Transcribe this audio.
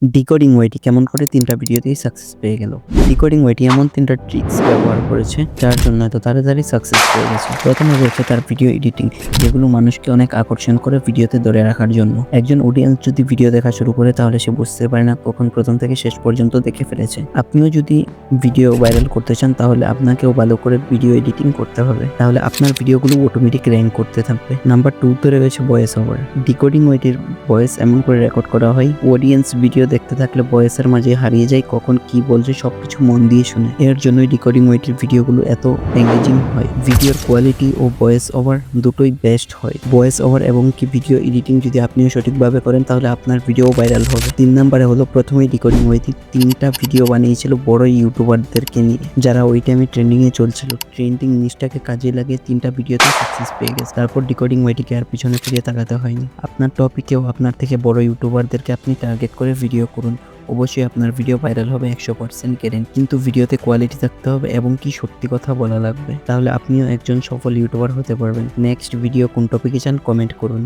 Decoding ওয়েটি কেমন করে ৩টা ভিডিওতেই সাকসেস পেয়ে গেল। ডিকোডিং ওয়েটি এমন ৩টা ট্রিক্স ব্যবহার করেছে যার জন্য এত তাড়াতাড়ি সাকসেস পেয়ে গেছে। প্রথমে রয়েছে তার ভিডিও এডিটিং, যেগুলো মানুষকে অনেক আকর্ষণ করে ভিডিওতে ধরে রাখার জন্য। একজন অডিয়েন্স যদি ভিডিও দেখা শুরু করে তাহলে সে বুঝতে পারে না কখন প্রথম থেকে শেষ পর্যন্ত দেখে ফেলেছে। আপনিও যদি ভিডিও ভাইরাল করতে চান তাহলে আপনাকেও ভালো করে ভিডিও এডিটিং করতে হবে, তাহলে আপনার ভিডিওগুলো অটোমেটিক র্যাঙ্ক করতে থাকবে। নাম্বার 2 তে রয়েছে ভয়েস ওভার। ডিকোডিং ওয়েটির ভয়েস এমন করে রেকর্ড করা হয়, অডিয়েন্স ভিডিও দেখতে থাকলে ভয়েসের মাঝে হারিয়ে যায়, কখন কি বলছে সবকিছু মন দিয়ে শুনে। এর জন্যই ডিকোডিং ওয়েটির ভিডিওগুলো এত এঙ্গেজিং হয়। ভিডিওর কোয়ালিটি ও ভয়েস ওভার দুটোই বেস্ট হয়। ভয়েস ওভার এবং কি ভিডিও এডিটিং যদি আপনিও সঠিকভাবে করেন তাহলে আপনার ভিডিও ভাইরাল হবে। 3 নম্বরে হলো প্রথমেই ডিকোডিং ওয়েটি 3টা ভিডিও বানিয়েছিল বড় ইউটিউবারদেরকে নিয়ে, যারা ওই টাইমে ট্রেন্ডিং এ চলছিল। ট্রেন্ডিং নিউজটাকে কাজে লাগিয়ে 3টা ভিডিওতে সাকসেস পেয়ে গেছে। তারপর ডিকোডিং ওয়েটিকে আর পিছনে ফিরে তাকাতে হয়নি। আপনার টপিকেও আপনার থেকে বড় ইউটিউবারদেরকে আপনি টার্গেট করে ভিডিও করুন, অবশ্যই আপনার ভিডিও ভাইরাল হবে 100% গ্যারেন্টি। কিন্তু ভিডিওতে কোয়ালিটি থাকতে হবে এবং কি সত্যি কথা বলা লাগবে, তাহলে আপনিও একজন সফল ইউটিউবার হতে পারবেন। নেক্সট ভিডিও কোন টপিকে চান কমেন্ট করুন।